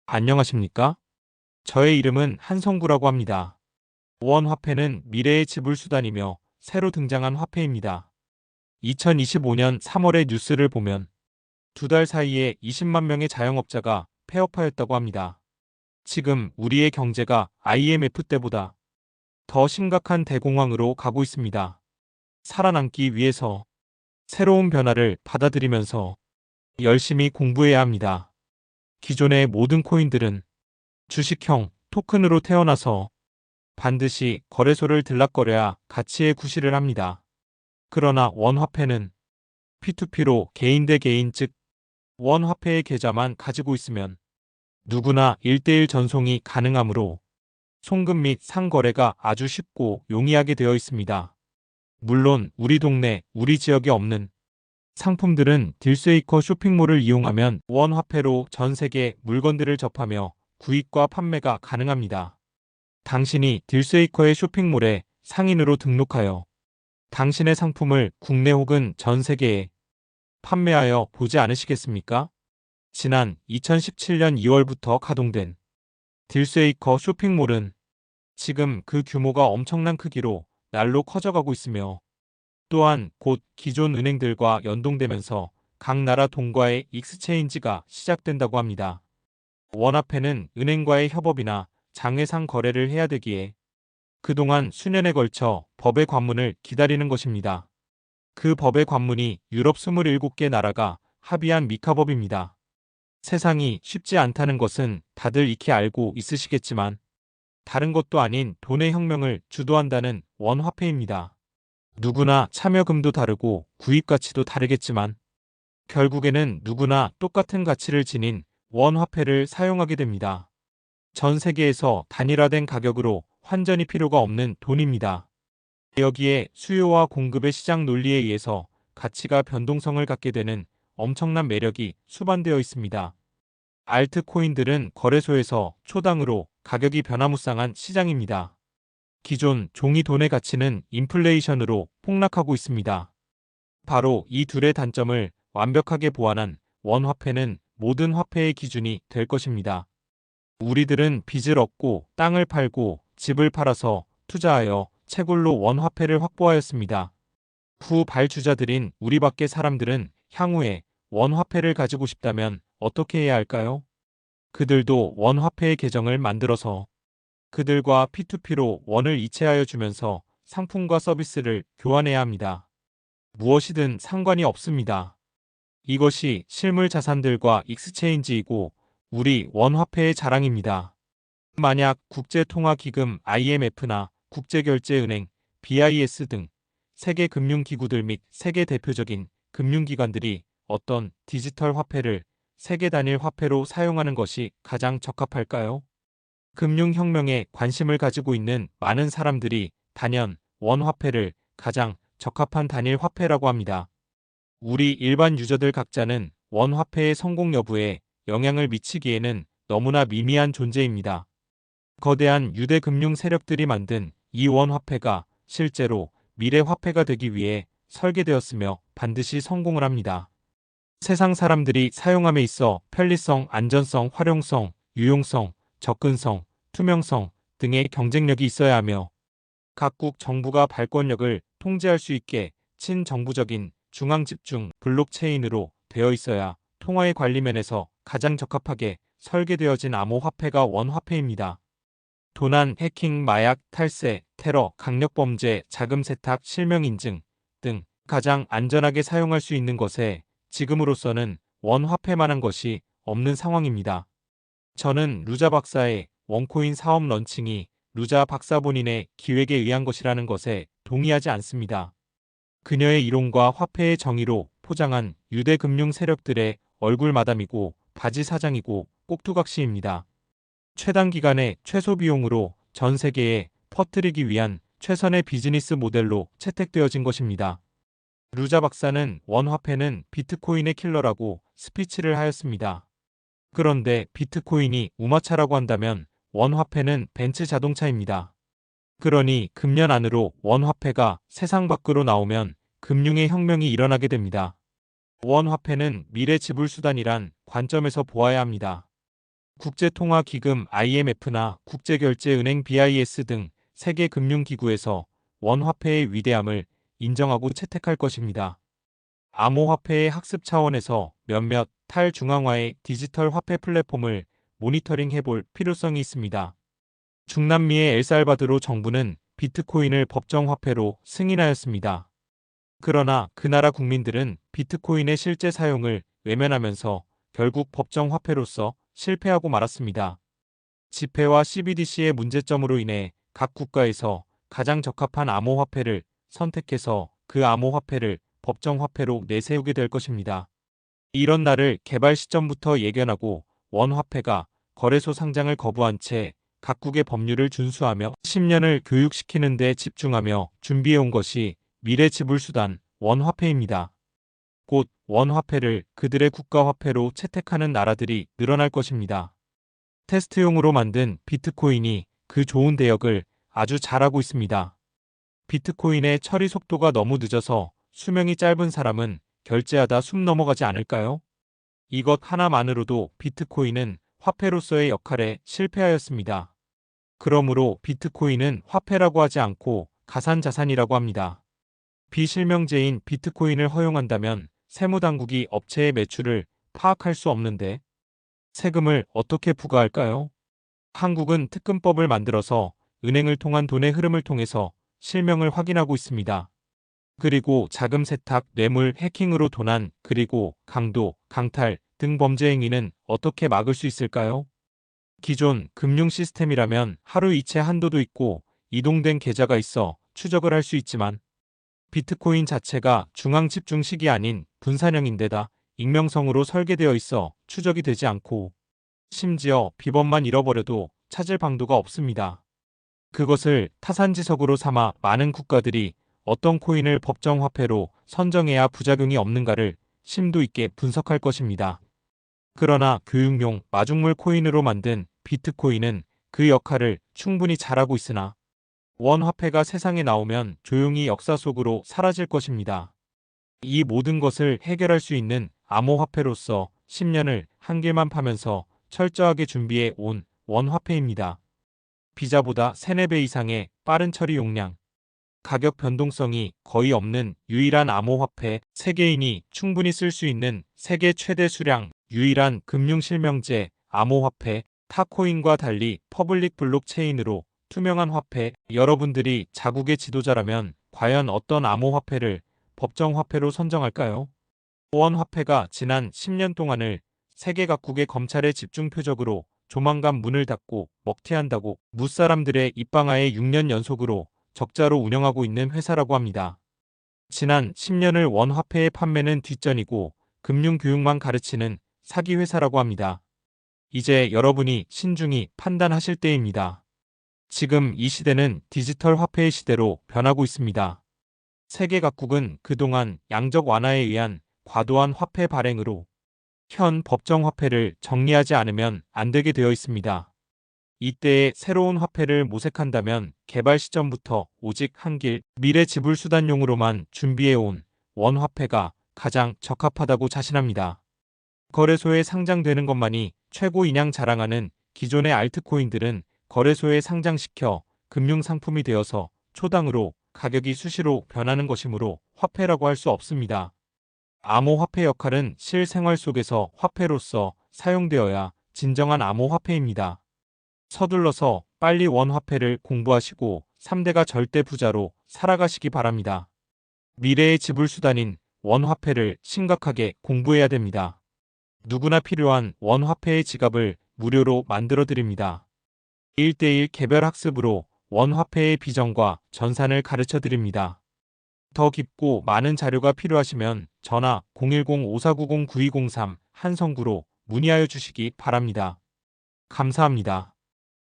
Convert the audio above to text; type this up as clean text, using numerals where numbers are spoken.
안녕하십니까? 저의 이름은 한성구라고 합니다. 원 화폐는 미래의 지불 수단이며 새로 등장한 화폐입니다. 2025년 3월의 뉴스를 보면 두 달 사이에 20만 명의 자영업자가 폐업하였다고 합니다. 지금 우리의 경제가 IMF 때보다 더 심각한 대공황으로 가고 있습니다. 살아남기 위해서 새로운 변화를 받아들이면서 열심히 공부해야 합니다. 기존의 모든 코인들은 주식형 토큰으로 태어나서 반드시 거래소를 들락거려야 가치의 구실을 합니다. 그러나 원화폐는 P2P로 개인 대 개인 즉 원화폐의 계좌만 가지고 있으면 누구나 1대1 전송이 가능하므로 송금 및 상거래가 아주 쉽고 용이하게 되어 있습니다. 물론 우리 동네, 우리 지역에 없는 상품들은 딜세이커 쇼핑몰을 이용하면 원화폐로 전 세계 물건들을 접하며 구입과 판매가 가능합니다. 당신이 딜세이커의 쇼핑몰에 상인으로 등록하여 당신의 상품을 국내 혹은 전 세계에 판매하여 보지 않으시겠습니까? 지난 2017년 2월부터 가동된 딜세이커 쇼핑몰은 지금 그 규모가 엄청난 크기로 날로 커져가고 있으며 또한 곧 기존 은행들과 연동되면서 각 나라 동과의 익스체인지가 시작된다고 합니다. 원화폐는 은행과의 협업이나 장외상 거래를 해야 되기에 그동안 수년에 걸쳐 법의 관문을 기다리는 것입니다. 그 법의 관문이 유럽 27개 나라가 합의한 미카법입니다. 세상이 쉽지 않다는 것은 다들 익히 알고 있으시겠지만 다른 것도 아닌 돈의 혁명을 주도한다는 원화폐입니다. 누구나 참여금도 다르고 구입 가치도 다르겠지만 결국에는 누구나 똑같은 가치를 지닌 원화폐를 사용하게 됩니다. 전 세계에서 단일화된 가격으로 환전이 필요가 없는 돈입니다. 여기에 수요와 공급의 시장 논리에 의해서 가치가 변동성을 갖게 되는 엄청난 매력이 수반되어 있습니다. 알트코인들은 거래소에서 초당으로 가격이 변화무쌍한 시장입니다. 기존 종이 돈의 가치는 인플레이션으로 폭락하고 있습니다. 바로 이 둘의 단점을 완벽하게 보완한 원화폐는 모든 화폐의 기준이 될 것입니다. 우리들은 빚을 얻고 땅을 팔고 집을 팔아서 투자하여 채굴로 원화폐를 확보하였습니다. 후 발주자들인 우리 밖의 사람들은 향후에 원화폐를 가지고 싶다면 어떻게 해야 할까요? 그들도 원화폐의 계정을 만들어서 그들과 P2P로 원을 이체하여 주면서 상품과 서비스를 교환해야 합니다. 무엇이든 상관이 없습니다. 이것이 실물 자산들과 익스체인지이고 우리 원화폐의 자랑입니다. 만약 국제통화기금 IMF나 국제결제은행 BIS 등 세계 금융기구들 및 세계 대표적인 금융기관들이 어떤 디지털 화폐를 세계 단일 화폐로 사용하는 것이 가장 적합할까요? 금융혁명에 관심을 가지고 있는 많은 사람들이 단연 원화폐를 가장 적합한 단일 화폐라고 합니다. 우리 일반 유저들 각자는 원화폐의 성공 여부에 영향을 미치기에는 너무나 미미한 존재입니다. 거대한 유대 금융 세력들이 만든 이 원화폐가 실제로 미래 화폐가 되기 위해 설계되었으며 반드시 성공을 합니다. 세상 사람들이 사용함에 있어 편리성, 안전성, 활용성, 유용성, 접근성, 투명성 등의 경쟁력이 있어야 하며 각국 정부가 발권력을 통제할 수 있게 친정부적인 중앙집중 블록체인으로 되어 있어야 통화의 관리 면에서 가장 적합하게 설계되어진 암호화폐가 원화폐입니다. 도난, 해킹, 마약, 탈세, 테러, 강력범죄, 자금 세탁, 실명인증 등 가장 안전하게 사용할 수 있는 것에 지금으로서는 원화폐만한 것이 없는 상황입니다. 저는 루자 박사의 원코인 사업 런칭이 루자 박사 본인의 기획에 의한 것이라는 것에 동의하지 않습니다. 그녀의 이론과 화폐의 정의로 포장한 유대 금융 세력들의 얼굴 마담이고 바지 사장이고 꼭두각시입니다. 최단 기간에 최소 비용으로 전 세계에 퍼뜨리기 위한 최선의 비즈니스 모델로 채택되어진 것입니다. 루자 박사는 원화폐는 비트코인의 킬러라고 스피치를 하였습니다. 그런데 비트코인이 우마차라고 한다면 원화폐는 벤츠 자동차입니다. 그러니 금년 안으로 원화폐가 세상 밖으로 나오면 금융의 혁명이 일어나게 됩니다. 원화폐는 미래 지불 수단이란 관점에서 보아야 합니다. 국제통화기금 IMF나 국제결제은행 BIS 등 세계 금융기구에서 원화폐의 위대함을 인정하고 채택할 것입니다. 암호화폐의 학습 차원에서 몇몇 탈중앙화의 디지털 화폐 플랫폼을 모니터링해 볼 필요성이 있습니다. 중남미의 엘살바도르 정부는 비트코인을 법정화폐로 승인하였습니다. 그러나 그 나라 국민들은 비트코인의 실제 사용을 외면하면서 결국 법정화폐로서 실패하고 말았습니다. 지폐와 CBDC의 문제점으로 인해 각 국가에서 가장 적합한 암호화폐를 선택해서 그 암호화폐를 법정화폐로 내세우게 될 것입니다. 이런 날을 개발 시점부터 예견하고 원화폐가 거래소 상장을 거부한 채 각국의 법률을 준수하며 10년을 교육시키는 데 집중하며 준비해온 것이 미래 지불수단 원화폐입니다. 곧 원화폐를 그들의 국가화폐로 채택하는 나라들이 늘어날 것입니다. 테스트용으로 만든 비트코인이 그 좋은 대역을 아주 잘하고 있습니다. 비트코인의 처리 속도가 너무 늦어서 수명이 짧은 사람은 결제하다 숨 넘어가지 않을까요? 이것 하나만으로도 비트코인은 화폐로서의 역할에 실패하였습니다. 그러므로 비트코인은 화폐라고 하지 않고 가상자산이라고 합니다. 비실명제인 비트코인을 허용한다면 세무당국이 업체의 매출을 파악할 수 없는데 세금을 어떻게 부과할까요? 한국은 특금법을 만들어서 은행을 통한 돈의 흐름을 통해서 실명을 확인하고 있습니다. 그리고 자금 세탁, 뇌물, 해킹으로 도난, 그리고 강도, 강탈 등 범죄 행위는 어떻게 막을 수 있을까요? 기존 금융 시스템이라면 하루 이체 한도도 있고 이동된 계좌가 있어 추적을 할 수 있지만 비트코인 자체가 중앙 집중식이 아닌 분산형인데다 익명성으로 설계되어 있어 추적이 되지 않고 심지어 비번만 잃어버려도 찾을 방도가 없습니다. 그것을 타산지석으로 삼아 많은 국가들이 어떤 코인을 법정화폐로 선정해야 부작용이 없는가를 심도 있게 분석할 것입니다. 그러나 교육용 마중물 코인으로 만든 비트코인은 그 역할을 충분히 잘하고 있으나 원화폐가 세상에 나오면 조용히 역사 속으로 사라질 것입니다. 이 모든 것을 해결할 수 있는 암호화폐로서 10년을 한 길만 파면서 철저하게 준비해 온 원화폐입니다. 비자보다 3, 4배 이상의 빠른 처리 용량, 가격 변동성이 거의 없는 유일한 암호화폐, 세계인이 충분히 쓸 수 있는 세계 최대 수량, 유일한 금융실명제, 암호화폐, 타코인과 달리 퍼블릭 블록체인으로 투명한 화폐, 여러분들이 자국의 지도자라면 과연 어떤 암호화폐를 법정화폐로 선정할까요? 원화폐가 지난 10년 동안을 세계 각국의 검찰의 집중 표적으로 조만간 문을 닫고 먹튀한다고 무사람들의 입방아에 6년 연속으로 적자로 운영하고 있는 회사라고 합니다. 지난 10년을 원화폐의 판매는 뒷전이고 금융교육만 가르치는 사기 회사라고 합니다. 이제 여러분이 신중히 판단하실 때입니다. 지금 이 시대는 디지털 화폐의 시대로 변하고 있습니다. 세계 각국은 그동안 양적 완화에 의한 과도한 화폐 발행으로 현 법정 화폐를 정리하지 않으면 안 되게 되어 있습니다. 이때에 새로운 화폐를 모색한다면 개발 시점부터 오직 한길 미래 지불 수단용으로만 준비해온 원화폐가 가장 적합하다고 자신합니다. 거래소에 상장되는 것만이 최고 인양 자랑하는 기존의 알트코인들은 거래소에 상장시켜 금융상품이 되어서 초당으로 가격이 수시로 변하는 것이므로 화폐라고 할 수 없습니다. 암호화폐 역할은 실생활 속에서 화폐로서 사용되어야 진정한 암호화폐입니다. 서둘러서 빨리 원화폐를 공부하시고 3대가 절대 부자로 살아가시기 바랍니다. 미래의 지불수단인 원화폐를 심각하게 공부해야 됩니다. 누구나 필요한 원화폐의 지갑을 무료로 만들어 드립니다. 1대1 개별 학습으로 원화폐의 비전과 전산을 가르쳐 드립니다. 더 깊고 많은 자료가 필요하시면 전화 010-5490-9203 한성구로 문의하여 주시기 바랍니다. 감사합니다.